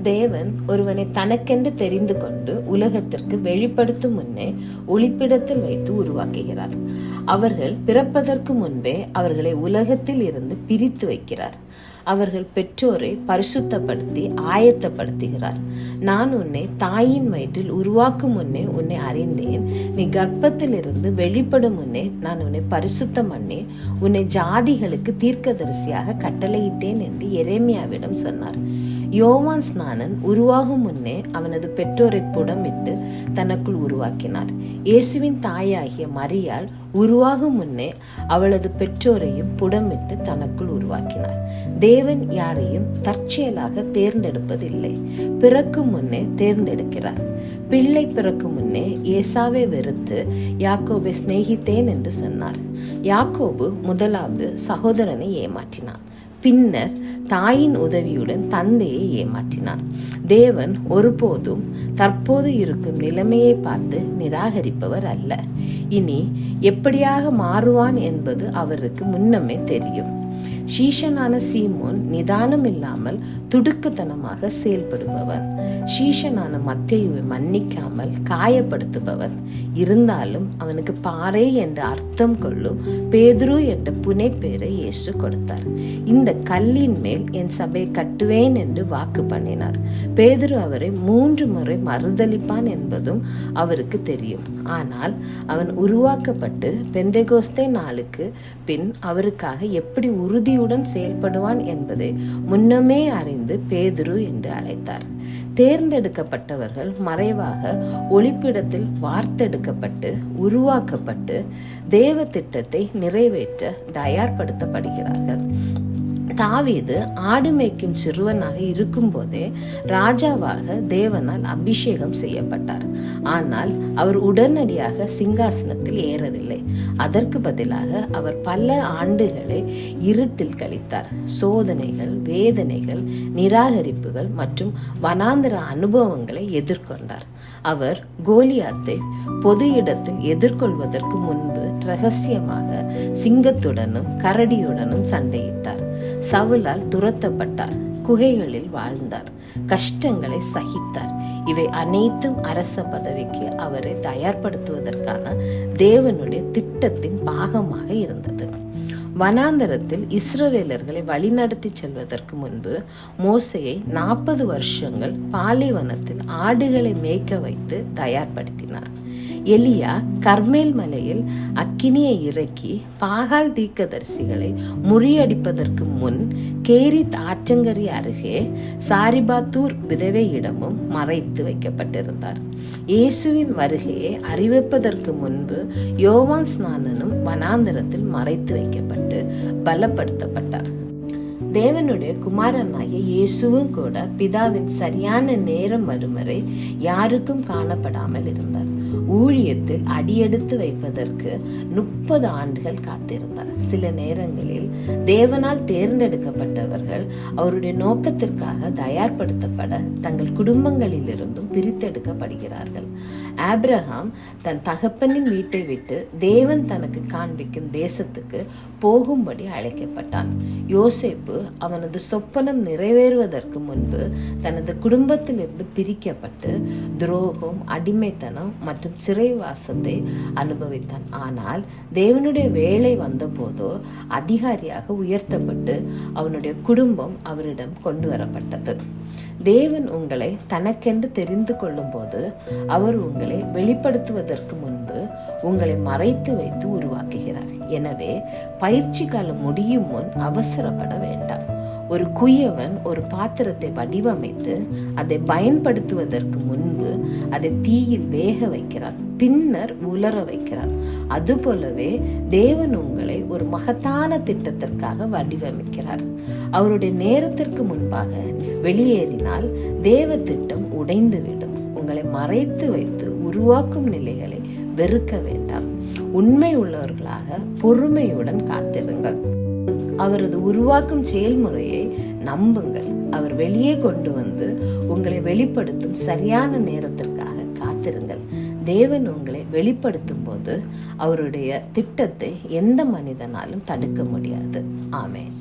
தேவன் ஒருவனை தனக்கென்று தெரிந்து கொண்டு உலகத்திற்கு வெளிப்படுத்தும் முன்னே ஒளிப்பிடத்தில் வைத்து உருவாக்குகிறார். அவர்கள் பிறப்பதற்கு முன்பே அவர்களை உலகத்தில் இருந்து பிரித்து வைக்கிறார். அவர்கள் பெற்றோரை பரிசுத்தப்படுத்தி ஆயத்தப்படுத்துகிறார். நான் உன்னை தாயின் வயிற்றில் உருவாக்கும் முன்னே உன்னை அறிந்தேன். நீ கர்ப்பத்தில் இருந்து வெளிப்படும் முன்னே நான் உன்னை பரிசுத்தம் பண்ணி உன்னை ஜாதிகளுக்கு தீர்க்கதரிசியாக கட்டளையிட்டேன் என்று எரேமியாவிடம் சொன்னார். யோவான் ஸ்நானன் உருவாகும் முன்னே அவனது பெற்றோரை புடமிட்டு தனக்குள் உருவாக்கினார். இயேசுவின் தாயாகிய மரியாள் உருவாகும் முன்னே அவளது பெற்றோரையும் புடமிட்டு தனக்குள் உருவாக்கினார். தேவன் யாரையும் தற்செயலாக தேர்ந்தெடுப்பதில்லை, பிறக்கும் முன்னே தேர்ந்தெடுக்கிறார். பிள்ளை பிறக்கும் முன்னே ஏசாவை வெறுத்து யாக்கோபை சிநேகித்தேன் என்று சொன்னார். யாக்கோபு முதலாவது சகோதரனை ஏமாற்றினான். பின்னர் தாயின் உதவியுடன் தந்தையை ஏமாற்றினான். தேவன் ஒருபோதும் தற்போது இருக்கும் நிலைமையை பார்த்து நிராகரிப்பவர் அல்ல. இனி எப்படியாக மாறுவான் என்பது அவருக்கு முன்னமே தெரியும். சீஷனான சீமோன் நிதானம் இல்லாமல் துடுக்குத்தனமாக செயல்படுபவன். சீஷனான மத்தேயுவை மன்னிக்காமல் காயப்படுத்துபவன். இருந்தாலும் அவனுக்கு பாறை என்ற அர்த்தம் கொள்ளும் பேதுரு என்ற புனைப்பேரை இயேசு கொடுத்தார். இந்த கல்லின் மேல் என் சபையை கட்டுவேன் என்று வாக்கு பண்ணினார். பேதுரு அவரை 3 முறை மறுதலிப்பான் என்பதும் அவருக்கு தெரியும். ஆனால் அவன் உருவாக்கப்பட்டு பெந்தெகோஸ்தே நாளுக்கு பின் அவருக்காக எப்படி உறுதியுடன் செயல்படுவான் என்பதை முன்னமே அறிந்து பேதுரு என்று அழைத்தார். தேர்ந்தெடுக்கப்பட்டவர்கள் மறைவாக ஒளிப்பிடத்தில் வார்த்தெடுக்கப்பட்டு உருவாக்கப்பட்டு தேவ திட்டத்தை நிறைவேற்ற தயார்படுத்தப்படுகிறார்கள். தாவீது ஆடு மேய்க்கும் சிறுவனாக இருக்கும் போதே ராஜாவாக தேவனால் அபிஷேகம் செய்யப்பட்டார். ஆனால் அவர் உடனடியாக சிங்காசனத்தில் ஏறவில்லை. அதற்கு பதிலாக அவர் பல ஆண்டுகளை இருட்டில் கழித்தார். சோதனைகள், வேதனைகள், நிராகரிப்புகள் மற்றும் வனாந்திர அனுபவங்களை எதிர்கொண்டார். அவர் கோலியாத்தை பொது இடத்தில் எதிர்கொள்வதற்கு முன்பு ரகசியமாக சிங்கத்துடனும் கரடியுடனும் சண்டையிட்டார். சவுலால் துரத்தப்பட்டார். குகைகளில் வாழ்ந்தார். கஷ்டங்களை சகித்தார். இவை அனைத்தும் அரச பதவிக்கு அவரை தயார்படுத்துவதற்கான தேவனுடைய திட்டத்தின் பாகமாக இருந்தது. வனாந்தரத்தில் இஸ்ரவேலர்களை வழிநடத்தி செல்வதற்கு முன்பு மோசேயை 40 வருஷங்கள் பாலைவனத்தில் ஆடுகளை மேய்க்க வைத்து தயார்படுத்தினார். எலியா கர்மேல் மலையில் அக்கினியை இறக்கி பாகால் தீர்க்கதரிசிகளை முறியடிப்பதற்கு முன் கேரித் ஆற்றங்கரை அருகே சாரிபாத்தூர் விதவையிடமும் மறைத்து வைக்கப்பட்டிருந்தார். இயேசுவின் வருகையை அறிவிப்பதற்கு முன்பு யோவான் ஸ்நானனும் வனாந்தரத்தில் மறைத்து வைக்கப்பட்டு பலப்படுத்தப்பட்டார். தேவனுடைய குமாரனாகிய இயேசுவும் கூட பிதாவின் சரியான நேரம் வரும் வரை யாருக்கும் காணப்படாமல் இருந்தார். ஊழியத்தில் அடியெடுத்து வைப்பதற்கு 30 ஆண்டுகள் காத்திருந்தார். சில நேரங்களில் தேவனால் தேர்ந்தெடுக்கப்பட்டவர்கள் அவருடைய நோக்கத்திற்காக தயார்படுத்தப்பட தங்கள் குடும்பங்களிலிருந்தும் பிரித்தெடுக்கப்படுகிறார்கள். ஆபிரகாம் தன் தகப்பனின் வீட்டை விட்டு தேவன் தனக்கு காண்பிக்கும் தேசத்துக்கு போகும்படி அழைக்கப்பட்டான். யோசேப்பு அவனது சொப்பனம் நிறைவேறுவதற்கு முன்பு தனது குடும்பத்திலிருந்து பிரிக்கப்பட்டு துரோகம், அடிமைத்தனம் மற்றும் சிறைவாசத்தை அனுபவித்தான். ஆனால் தேவனுடைய வேலை வந்தபோதோ அதிகாரியாக உயர்த்தப்பட்டு அவனுடைய குடும்பம் அவரிடம் கொண்டு வரப்பட்டது. தேவன் உங்களை தனக்கென்று தெரிந்து கொள்ளும் போது அவர் உங்களை வெளிப்படுத்துவதற்கு முன்பு உங்களை மறைத்து வைத்து உருவாக்குகிறார். எனவே பயிற்சி காலம் முடியும் முன் அவசரப்பட வேண்டாம். ஒரு குயவன் ஒரு பாத்திரத்தை வடிவமைத்து அதை பயன்படுத்துவதற்கு முன்பு அதை தீயில் வேக வைக்கிறான், பின்னர் உலர வைக்கிறான். அதுபோலவே தேவன் உங்களை ஒரு மகத்தான திட்டத்திற்காக வடிவமைக்கிறார். அவருடைய நேரத்திற்கு முன்பாக வெளியேறினால் தேவ திட்டம் உடைந்துவிடும். உங்களை மறைத்து வைத்து உருவாக்கும் நிலைகளை வெறுக்க வேண்டாம். உண்மை உள்ளவர்களாக பொறுமையுடன் காத்திருங்கள். அவரது உருவாக்கும் செயல்முறையை நம்புங்கள். அவர் வெளியே கொண்டு வந்து உங்களை வெளிப்படுத்தும் சரியான நேரத்திற்காக காத்திருங்கள். தேவன் உங்களை வெளிப்படுத்தும் போது அவருடைய திட்டத்தை எந்த மனிதனாலும் தடுக்க முடியாது. ஆமென்.